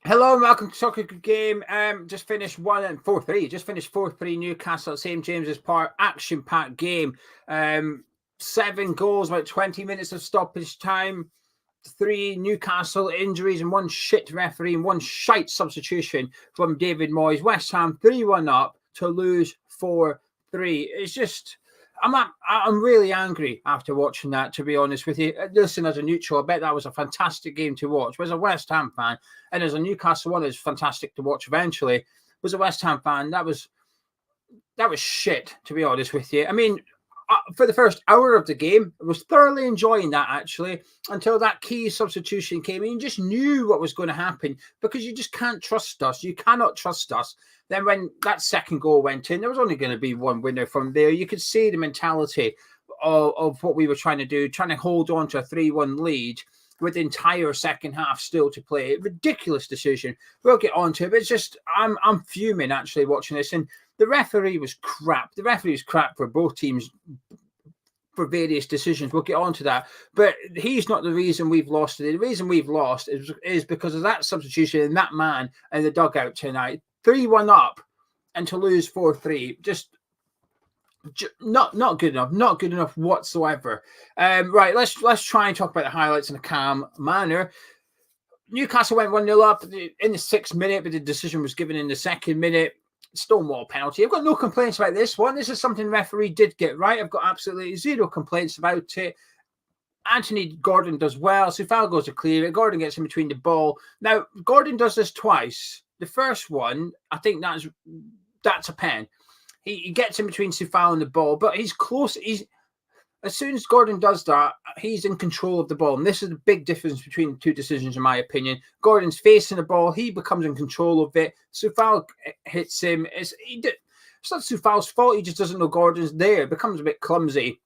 Hello and welcome to Soccer Good Game. Just finished 4-3. Just finished 4-3 Newcastle at St James's Park. Action-packed game. 7 goals, about 20 minutes of stoppage time. 3 Newcastle injuries and 1 shit referee and 1 shite substitution from David Moyes. West Ham 3-1 up to lose 4-3. It's just... I'm really angry after watching that, to be honest with you. Listen, as a neutral, I bet that was a fantastic game to watch. As a West Ham fan, and as a Newcastle one, it's fantastic to watch eventually. As a West Ham fan, that was shit, to be honest with you. I mean, for the first hour of the game, I was thoroughly enjoying that, actually, until that key substitution came in. You just knew what was going to happen because you just can't trust us. You cannot trust us. Then when that second goal went in, there was only going to be one winner from there. You could see the mentality of what we were trying to do, trying to hold on to a 3-1 lead with the entire second half still to play. Ridiculous decision. We'll get on to it, but it's just, I'm fuming, actually, watching this. And the referee was crap. The referee was crap for both teams for various decisions. We'll get on to that. But he's not the reason we've lost today. The reason we've lost is because of that substitution and that man in the dugout tonight. 3-1 up and to lose 4-3. Just not good enough. Not good enough whatsoever. Right, let's try and talk about the highlights in a calm manner. Newcastle went 1-0 up in the 6th minute, but the decision was given in the 2nd minute. Stonewall penalty. I've got no complaints about this one. This is something the referee did get right. I've got absolutely zero complaints about it. Anthony Gordon does well. Soufal goes to clear it. Gordon gets in between the ball. Now, Gordon does this twice. The first one, I think that's a pen. He gets in between Soufal and the ball, but he's close. As soon as Gordon does that, he's in control of the ball. And this is the big difference between the two decisions, in my opinion. Gordon's facing the ball. He becomes in control of it. Soufal hits him. It's not Soufal's fault. He just doesn't know Gordon's there. It becomes a bit clumsy.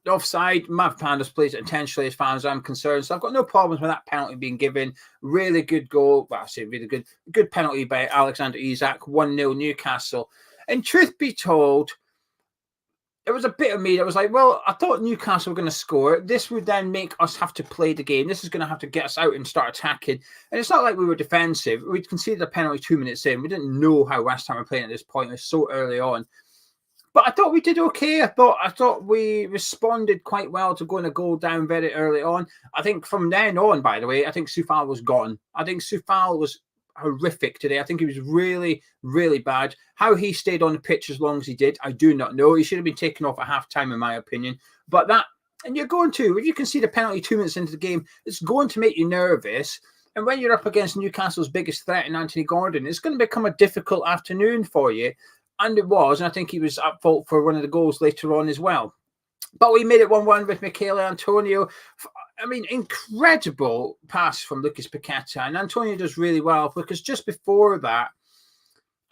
Offside, Mav Pandas plays it intentionally as far as I'm concerned. So I've got no problems with that penalty being given. Really good goal. Well, I say really good. Good penalty by Alexander Isak. 1-0 Newcastle. And truth be told, it was a bit of me that was like, well, I thought Newcastle were going to score. This would then make us have to play the game. This is going to have to get us out and start attacking. And it's not like we were defensive. We'd conceded a penalty 2 minutes in. We didn't know how West Ham were playing at this point. It was so early on. But I thought we did okay. I thought we responded quite well to going a goal down very early on. I think from then on, by the way, I think Soufal was gone. I think Soufal was horrific today. I think he was really, really bad. How he stayed on the pitch as long as he did, I do not know. He should have been taken off at half-time, in my opinion. But that, and you're going to, if you can see the penalty 2 minutes into the game, it's going to make you nervous. And when you're up against Newcastle's biggest threat in Anthony Gordon, it's going to become a difficult afternoon for you. And it was, and I think he was at fault for one of the goals later on as well. But we made it 1-1 with Michail Antonio. I mean, incredible pass from Lucas Paqueta. And Antonio does really well because just before that,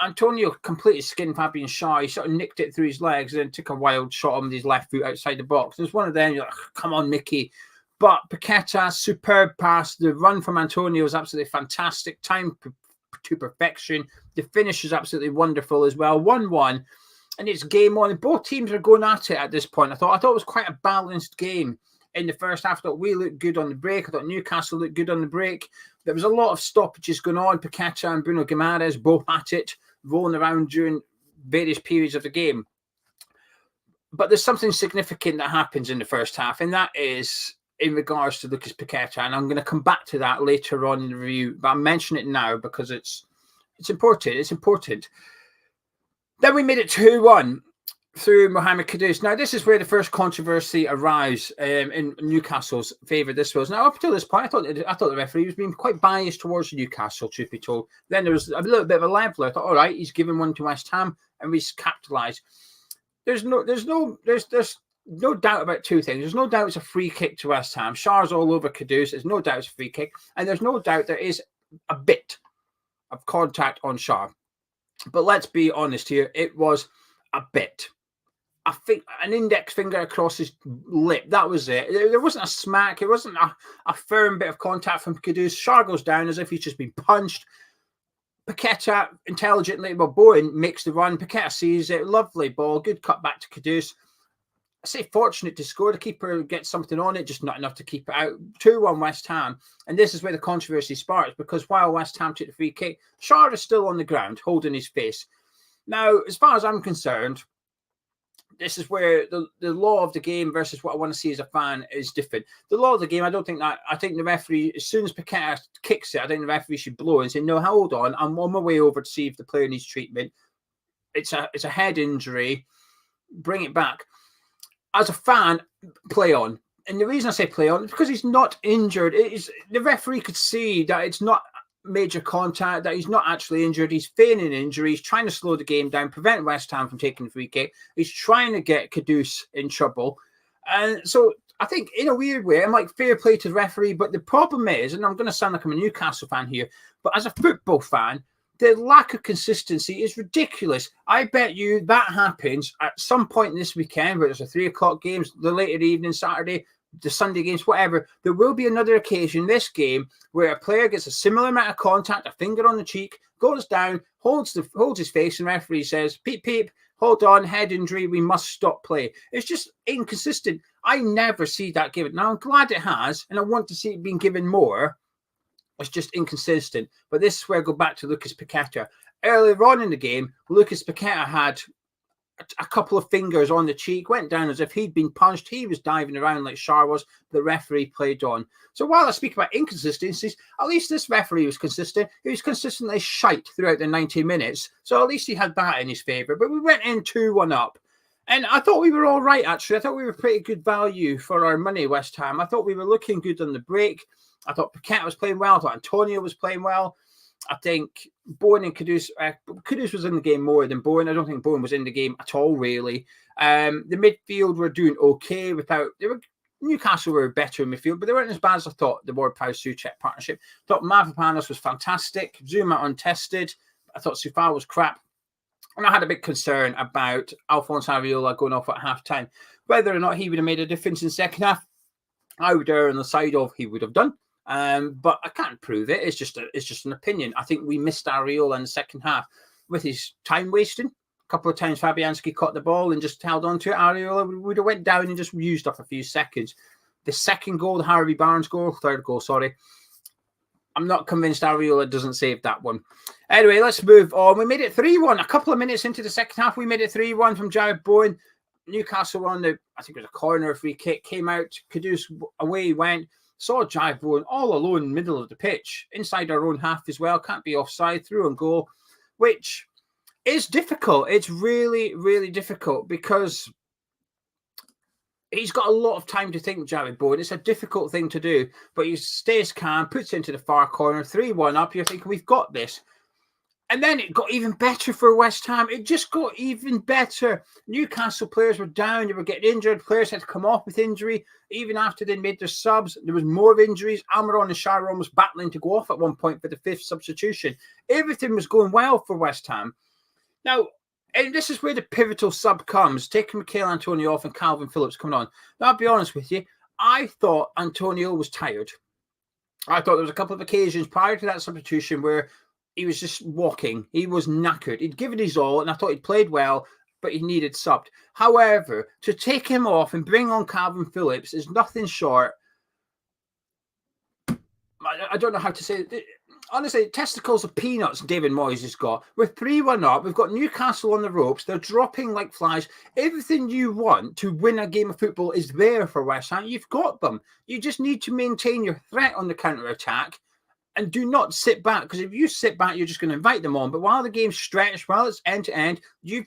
Antonio completely skinned Fabian Schär. He sort of nicked it through his legs and then took a wild shot on with his left foot outside the box. There's one of them, you're like, come on, Mickey. But Paqueta, superb pass. The run from Antonio was absolutely fantastic. Time to perfection. The finish is absolutely wonderful as well. 1-1. And it's game on. And both teams are going at it at this point. I thought it was quite a balanced game in the first half. I thought we looked good on the break. I thought Newcastle looked good on the break. There was a lot of stoppages going on. Paqueta and Bruno Guimaraes both at it, rolling around during various periods of the game. But there's something significant that happens in the first half, and that is in regards to Lucas Paqueta. And I'm going to come back to that later on in the review, but I'm mentioning it now because it's important. It's important. Then we made it 2-1 through Mohammed Kudus. Now, this is where the first controversy arrives in Newcastle's favour. This was, now up until this point, I thought the referee was being quite biased towards Newcastle, truth be told. Then there was a little bit of a leveller. I thought, all right, he's given one to West Ham and we capitalised. There's no doubt about two things. There's no doubt it's a free kick to West Ham. Schär's all over Kudus. There's no doubt it's a free kick. And there's no doubt there is a bit of contact on Schär. But let's be honest here. It was a bit. I think an index finger across his lip. That was it. There wasn't a smack. It wasn't a firm bit of contact from Kudus. Schär goes down as if he's just been punched. Paqueta intelligently, well, Bowen makes the run. Paqueta sees it. Lovely ball. Good cut back to Kudus. I say fortunate to score. The keeper gets something on it, just not enough to keep it out. 2-1 West Ham. And this is where the controversy sparks, because while West Ham took the free kick, Jarrod is still on the ground, holding his face. Now, as far as I'm concerned, this is where the law of the game versus what I want to see as a fan is different. The law of the game, I don't think that. I think the referee, as soon as Paqueta kicks it, I think the referee should blow and say, no, hold on, I'm on my way over to see if the player needs treatment. It's a head injury. Bring it back. As a fan, play on. And the reason I say play on is because he's not injured. The referee could see that it's not major contact, that he's not actually injured. He's feigning injury. He's trying to slow the game down, prevent West Ham from taking the free kick. He's trying to get Kudus in trouble. And so I think in a weird way, I'm like, fair play to the referee. But the problem is, and I'm going to sound like I'm a Newcastle fan here, but as a football fan, the lack of consistency is ridiculous. I bet you that happens at some point this weekend, whether it's a 3 o'clock games, the later evening, Saturday, the Sunday games, whatever. There will be another occasion this game where a player gets a similar amount of contact, a finger on the cheek, goes down, holds his face, and the referee says, peep, peep, hold on, head injury, we must stop play. It's just inconsistent. I never see that given. Now, I'm glad it has, and I want to see it being given more. It's just inconsistent. But this is where I go back to Lucas Paqueta. Earlier on in the game, Lucas Paqueta had a couple of fingers on the cheek, went down as if he'd been punched. He was diving around like Shar was. The referee played on. So while I speak about inconsistencies, at least this referee was consistent. He was consistently shite throughout the 90 minutes. So at least he had that in his favour. But we went in 2-1 up. And I thought we were all right, actually. I thought we were pretty good value for our money, West Ham. I thought we were looking good on the break. I thought Paqueta was playing well. I thought Antonio was playing well. I think Bowen and Kudus, Kudus was in the game more than Bowen. I don't think Bowen was in the game at all, really. The midfield were doing okay Newcastle were better in midfield, but they weren't as bad as I thought, the Ward-Prowse-Souček partnership. I thought Mavropanos was fantastic. Zuma untested. I thought Sufal was crap. And I had a big concern about Alphonse Areola going off at half-time. Whether or not he would have made a difference in the second half, I would err on the side of he would have done. But I can't prove it. It's just an opinion. I think we missed Areola in the second half with his time wasting. A couple of times Fabianski caught the ball and just held on to it. Areola would have went down and just used up a few seconds. The second goal, the Harvey Barnes goal, third goal, sorry. I'm not convinced Areola doesn't save that one. Anyway, let's move on. We made it 3-1. A couple of minutes into the second half, we made it 3-1 from Jarrod Bowen. Newcastle on I think it was a corner, free kick, came out. Kudus, away he went. Saw Jarrod Bowen all alone in the middle of the pitch, inside our own half as well. Can't be offside, through on goal, which is difficult. It's really, really difficult because he's got a lot of time to think, Jarrod Bowen. It's a difficult thing to do, but he stays calm, puts it into the far corner, 3-1 up. You're thinking, we've got this. And then it got even better for West Ham. It just got even better. Newcastle players were down. They were getting injured. Players had to come off with injury. Even after they made their subs, there was more injuries. Almiron and Sharon was battling to go off at one point for the 5th substitution. Everything was going well for West Ham. Now, and this is where the pivotal sub comes, taking Michail Antonio off and Calvin Phillips coming on. Now, I'll be honest with you. I thought Antonio was tired. I thought there was a couple of occasions prior to that substitution where he was just walking. He was knackered. He'd given his all, and I thought he'd played well, but he needed subbed. However, to take him off and bring on Calvin Phillips is nothing short. I don't know how to say it. Honestly, testicles of peanuts David Moyes has got. We're 3-1 up. We've got Newcastle on the ropes. They're dropping like flies. Everything you want to win a game of football is there for West Ham. You've got them. You just need to maintain your threat on the counter-attack. And do not sit back, because if you sit back, you're just going to invite them on. But while the game's stretched, while it's end-to-end, you've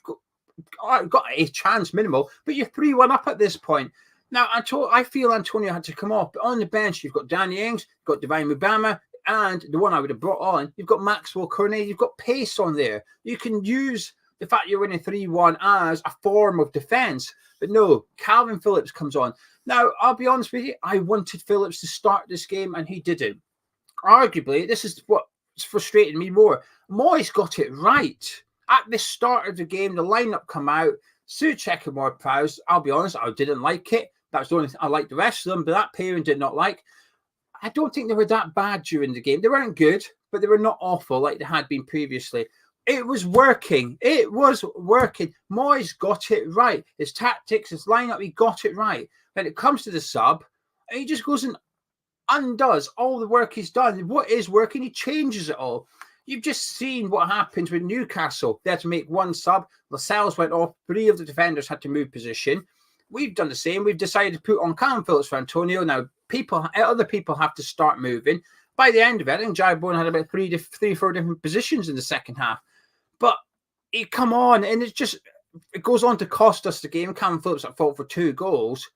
got a chance minimal, but you're 3-1 up at this point. Now, I feel Antonio had to come off, but on the bench, you've got Danny Ings, you've got Divine Mubama, and the one I would have brought on, you've got Maxwell Cornet, you've got pace on there. You can use the fact you're winning 3-1 as a form of defence. But no, Calvin Phillips comes on. Now, I'll be honest with you, I wanted Phillips to start this game, and he didn't. Arguably, this is what's frustrating me more. Moyes got it right. At the start of the game, the lineup come out. Souček and Ward-Prowse, I'll be honest, I didn't like it. That's the only thing I liked the rest of them, but that pairing did not like. I don't think they were that bad during the game. They weren't good, but they were not awful like they had been previously. It was working. It was working. Moyes got it right. His tactics, his lineup, he got it right. When it comes to the sub, he just goes and undoes all the work he's done. What is working, he changes it all. You've just seen what happens with Newcastle. They had to make one sub. Lascelles went off. 3 of the defenders had to move position. We've done the same. We've decided to put on Phillips for Antonio. Now, other people have to start moving. By the end of it, I think Jarrod Bowen had about 4 different positions in the second half. But he come on, and it goes on to cost us the game. Phillips at fault for 2 goals.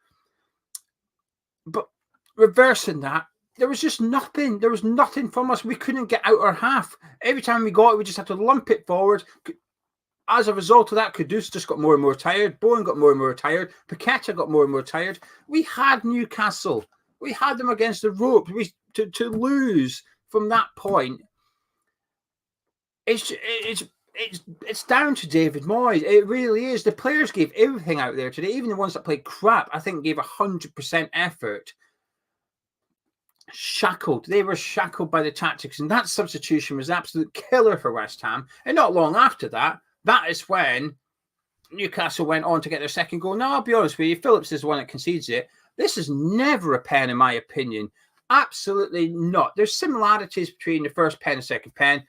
But reversing that, there was just nothing. There was nothing from us. We couldn't get out our half. Every time we got it, we just had to lump it forward. As a result of that, Kudus just got more and more tired. Bowen got more and more tired. Paqueta got more and more tired. We had Newcastle. We had them against the rope. To lose from that point, it's down to David Moyes. It really is. The players gave everything out there today. Even the ones that played crap, I think, gave 100% effort. Shackled. They were shackled by the tactics, and that substitution was absolute killer for West Ham. And not long after that, that is when Newcastle went on to get their second goal. Now, I'll be honest with you, Phillips is the one that concedes it. This is never a pen, in my opinion. Absolutely not. There's similarities between the first pen and second pen.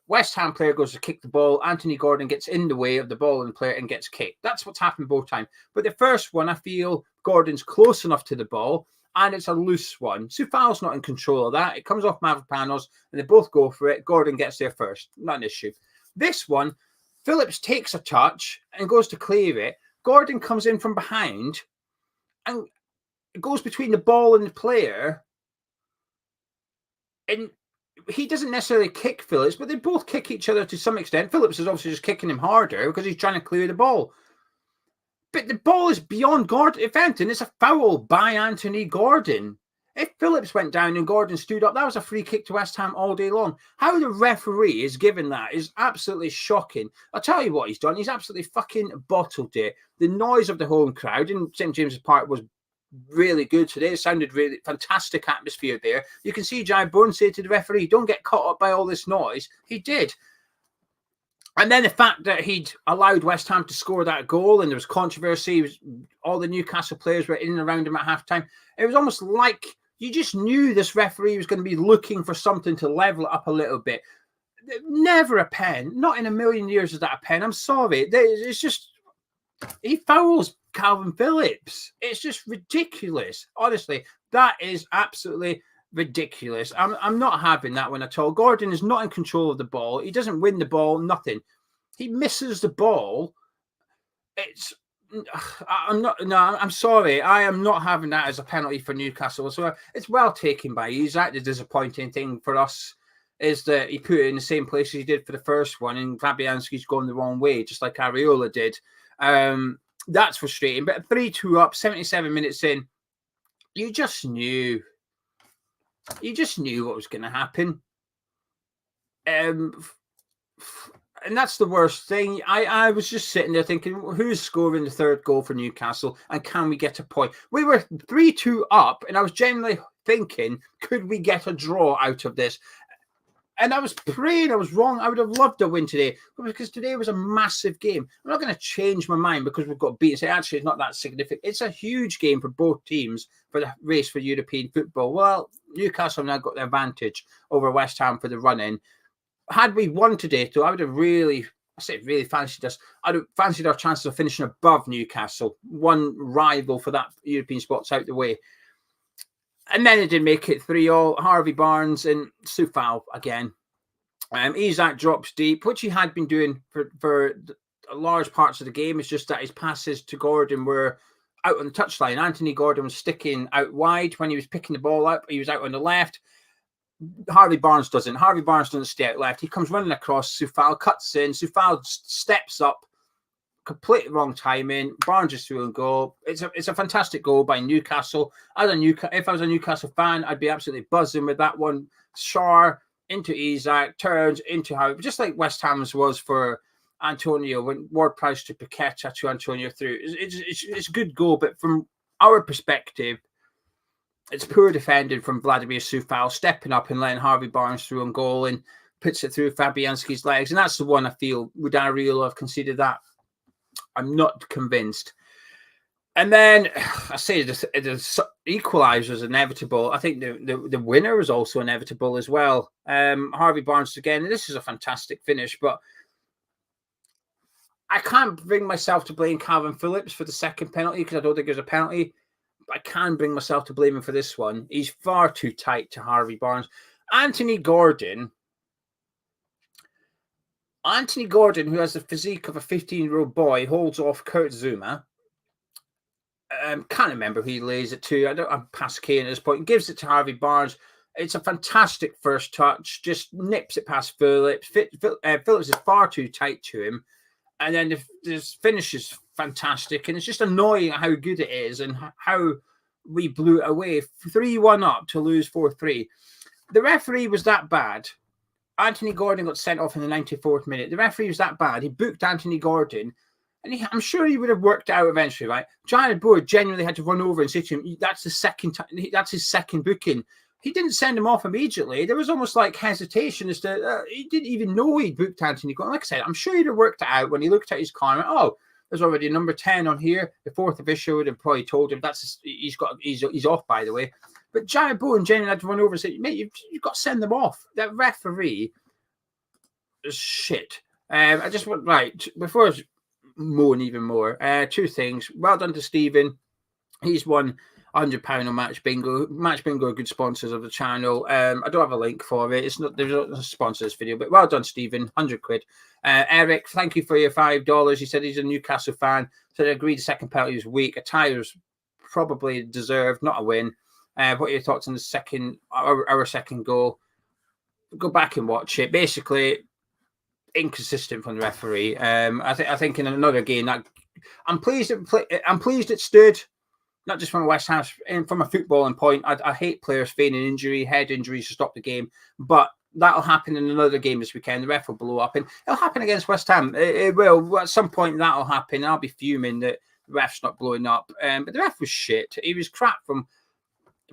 West Ham player goes to kick the ball. Anthony Gordon gets in the way of the ball and player and gets kicked. That's what's happened both times. But the first one, I feel Gordon's close enough to the ball, and it's a loose one. Soufal's not in control of that. It comes off Mavropanos, and they both go for it. Gordon gets there first. Not an issue. This one, Phillips takes a touch and goes to clear it. Gordon comes in from behind, and it goes between the ball and the player. And he doesn't necessarily kick Phillips, but they both kick each other to some extent. Phillips is obviously just kicking him harder because he's trying to clear the ball. But the ball is beyond Gordon. If anything, it's a foul by Anthony Gordon. If Phillips went down and Gordon stood up, that was a free kick to West Ham all day long. How the referee is given that is absolutely shocking. I'll tell you what he's done. He's absolutely fucking bottled it. The noise of the home crowd in St. James's Park was really good today. It sounded really fantastic atmosphere there. You can see Jarrod Bowen say to the referee, don't get caught up by all this noise. He did. And then the fact that he'd allowed West Ham to score that goal and there was controversy, all the Newcastle players were in and around him at halftime. It was almost like you just knew this referee was going to be looking for something to level it up a little bit. Never a pen. Not in a million years is that a pen. I'm sorry. It's just, he fouls Calvin Phillips. It's just ridiculous. Honestly, that is absolutely ridiculous. I'm not having that one at all. Gordon is not in control of the ball. He doesn't win the ball, nothing. He misses the ball. I'm sorry. I am not having that as a penalty for Newcastle. So it's well taken by Isak. The disappointing thing for us is that he put it in the same place as he did for the first one, and Fabianski's going the wrong way, just like Areola did. That's frustrating. But 3-2 up, 77 minutes in, you just knew. You just knew what was going to happen. And that's the worst thing. I was just sitting there thinking, who's scoring the third goal for Newcastle? And can we get a point? We were 3-2 up, and I was genuinely thinking, could we get a draw out of this? And I was praying I was wrong. I would have loved a win today because today was a massive game. I'm not going to change my mind because we've got beaten. Say, actually, it's not that significant. It's a huge game for both teams for the race for European football. Well, Newcastle have now got the advantage over West Ham for the run-in. Had we won today, though, I would have really fancied us. I'd have fancied our chances of finishing above Newcastle. One rival for that European spot's out the way. And then it did make it 3-3. Harvey Barnes and Soufal again. Isak drops deep, which he had been doing for large parts of the game. It's just that his passes to Gordon were out on the touchline. Anthony Gordon was sticking out wide when he was picking the ball up. He was out on the left. Harvey Barnes doesn't. Harvey Barnes doesn't stay out left. He comes running across. Soufal cuts in. Soufal steps up. Completely wrong timing. Barnes is through and goal. It's a fantastic goal by Newcastle. If I was a Newcastle fan, I'd be absolutely buzzing with that one. Schär into Isak, turns into Harvey, just like West Ham's was for Antonio when Ward-Prowse to Paqueta to Antonio through. It's a good goal, but from our perspective, it's poor defending from Vladimir Soufal, stepping up and letting Harvey Barnes through on goal. And puts it through Fabianski's legs. And that's the one I feel, would Ariel have considered that? I'm not convinced. And then I say the equaliser is inevitable. I think the winner was also inevitable as well. Harvey Barnes again. This is a fantastic finish, but I can't bring myself to blame Calvin Phillips for the second penalty because I don't think there's a penalty. But I can bring myself to blame him for this one. He's far too tight to Harvey Barnes. Anthony Gordon, who has the physique of a 15-year-old boy, holds off Kurt Zouma. Can't remember who he lays it to. I'm past Kane at this point. Gives it to Harvey Barnes. It's a fantastic first touch. Just nips it past Phillips. Phillips is far too tight to him. And then this finish is fantastic. And it's just annoying how good it is and how we blew it away. 3-1 up to lose 4-3. The referee was that bad. Anthony Gordon got sent off in the 94th minute. The referee was that bad. He booked Anthony Gordon. And I'm sure he would have worked out eventually, right? Jarrod Bowen genuinely had to run over and say to him, that's the second time, that's his second booking. He didn't send him off immediately. There was almost like hesitation as to, he didn't even know he'd booked Anthony Gordon. Like I said, I'm sure he'd have worked it out when he looked at his car and went, oh, there's already a number 10 on here. The fourth official would have probably told him he's off, by the way. But Jarrod Bowen genuinely had to run over and say, mate, you've got to send them off. That referee is shit. I just want, right, before moan even more. Two things. Well done to Stephen. He's won £100 on Match Bingo. Match Bingo are good sponsors of the channel. I don't have a link for it. There's no sponsor this video, but well done, Stephen. 100 quid. Eric, thank you for your $5. He said he's a Newcastle fan. So they agreed the second penalty was weak. A tie was probably deserved, not a win. What are your thoughts on the second, our second goal? Go back and watch it. Basically, inconsistent from the referee. I think in another game that I'm pleased it stood, not just from a West Ham and from a footballing point. I hate players feigning injury, head injuries to stop the game, but that'll happen in another game this weekend. The ref will blow up, and it'll happen against West Ham. It will at some point. That'll happen. I'll be fuming that the ref's not blowing up. But the ref was shit. He was crap from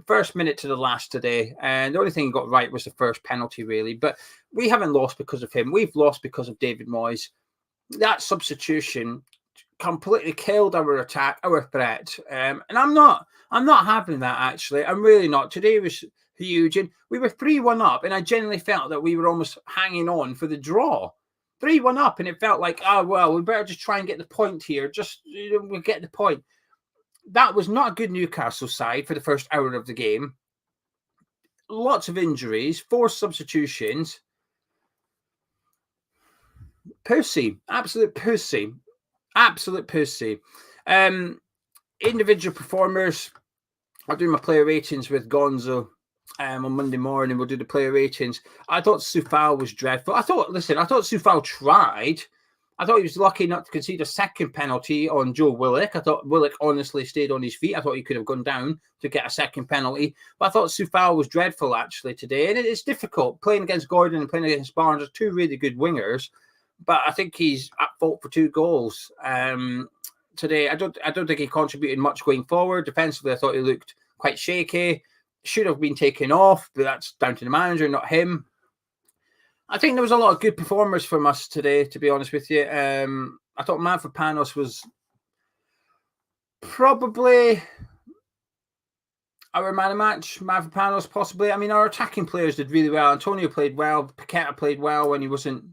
first minute to the last today, and the only thing he got right was the first penalty, really. But we haven't lost because of him. We've lost because of David Moyes. That substitution completely killed our attack, our threat, and I'm not having that, actually. I'm really not. Today was huge, and we were 3-1 up, and I genuinely felt that we were almost hanging on for the draw. 3-1 up, and it felt like, oh well, we better just try and get the point here. Just we'll get the point. That was not a good Newcastle side for the first hour of the game. Lots of injuries, 4 substitutions. Pussy, absolute pussy, absolute pussy. Individual performers. I'll do my player ratings with Gonzo on Monday morning. We'll do the player ratings. I thought Soufal was dreadful. I thought Soufal tried. I thought he was lucky not to concede a second penalty on Joe Willock. I thought Willock honestly stayed on his feet. I thought he could have gone down to get a second penalty. But I thought Soufal was dreadful, actually, today. And it's difficult. Playing against Gordon and playing against Barnes are two really good wingers. But I think he's at fault for 2 goals today. I don't think he contributed much going forward. Defensively, I thought he looked quite shaky. Should have been taken off, but that's down to the manager, not him. I think there was a lot of good performers from us today, to be honest with you. I thought Mavropanos was probably our man of match. Mavropanos, possibly. I mean, our attacking players did really well. Antonio played well. Paqueta played well when he wasn't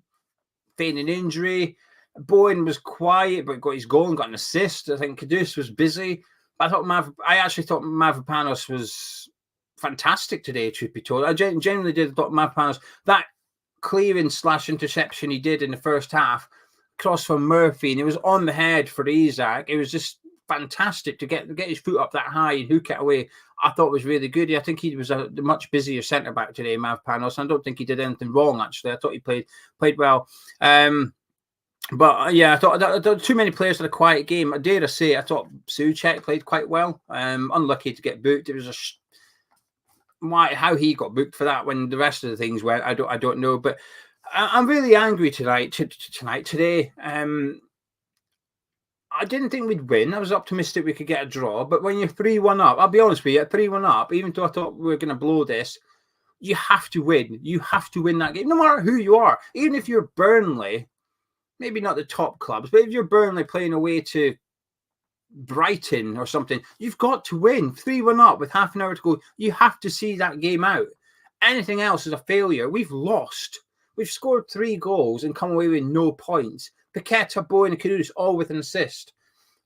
feigning injury. Bowen was quiet, but got his goal and got an assist. I think Kudus was busy. But I actually thought Mavropanos was fantastic today, truth be told. I genuinely did thought Mavropanos, that clearing/interception he did in the first half, cross from Murphy, and it was on the head for Isak. It was just fantastic to get his foot up that high and hook it away. I thought it was really good. I think he was a much busier centre back today, Mavropanos. I don't think he did anything wrong, actually. I thought he played well. But yeah, I thought there were too many players in a quiet game. I dare say, I thought Souček played quite well. Unlucky to get booked. It was how he got booked for that when the rest of the things went, I don't know. But I'm really angry today. I didn't think we'd win. I was optimistic we could get a draw. But when you're 3-1 up, I'll be honest with you, at 3-1 up, even though I thought we were going to blow this, You have to win. You have to win that game, no matter who you are. Even if you're Burnley, maybe not the top clubs, but if you're Burnley playing away to Brighton or something, you've got to win. 3-1 up with half an hour to go. You have to see that game out. Anything else is a failure. We've lost. We've scored 3 goals and come away with no points. Paqueta, Bowen, and Kudus all with an assist.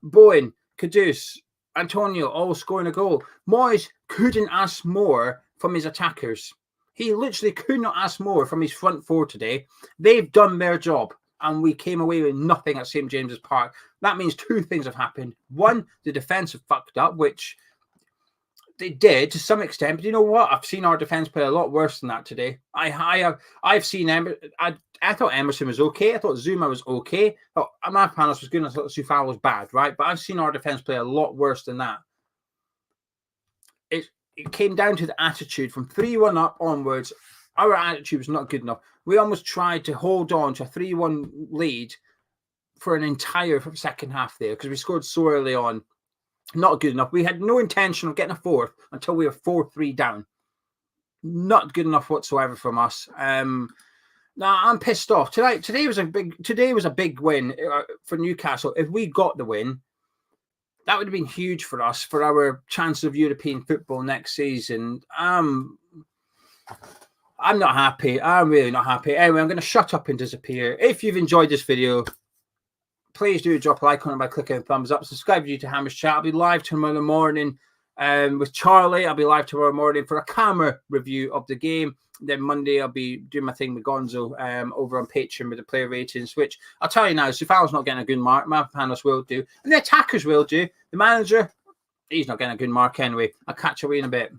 Bowen, Kudus, Antonio all scoring a goal. Moyes couldn't ask more from his attackers. He literally could not ask more from his front four today. They've done their job, and we came away with nothing at St. James's Park. That means 2 things have happened. One, the defence have fucked up, which they did to some extent. But you know what? I've seen our defence play a lot worse than that today. I've seen I thought Emerson was okay. I thought Zuma was okay. I thought Amapanos was good. I thought Sufal was bad, right? But I've seen our defence play a lot worse than that. It came down to the attitude from 3-1 up onwards. Our attitude was not good enough. We almost tried to hold on to a 3-1 lead for an entire second half there because we scored so early on. Not good enough. We had no intention of getting a fourth until we were 4-3 down. Not good enough whatsoever from us. Now I'm pissed off. Today was a big win for Newcastle. If we got the win, that would have been huge for us for our chances of European football next season. I'm not happy. I'm really not happy. Anyway, I'm going to shut up and disappear. If you've enjoyed this video, please do drop a like on it by clicking the thumbs up. Subscribe to Hammer's Chat. I'll be live tomorrow morning with Charlie. I'll be live tomorrow morning for a camera review of the game. Then Monday, I'll be doing my thing with Gonzo over on Patreon with the player ratings, which I'll tell you now, Sufal's not getting a good mark. Mapanos will do. And the attackers will do. The manager, he's not getting a good mark anyway. I'll catch you in a bit.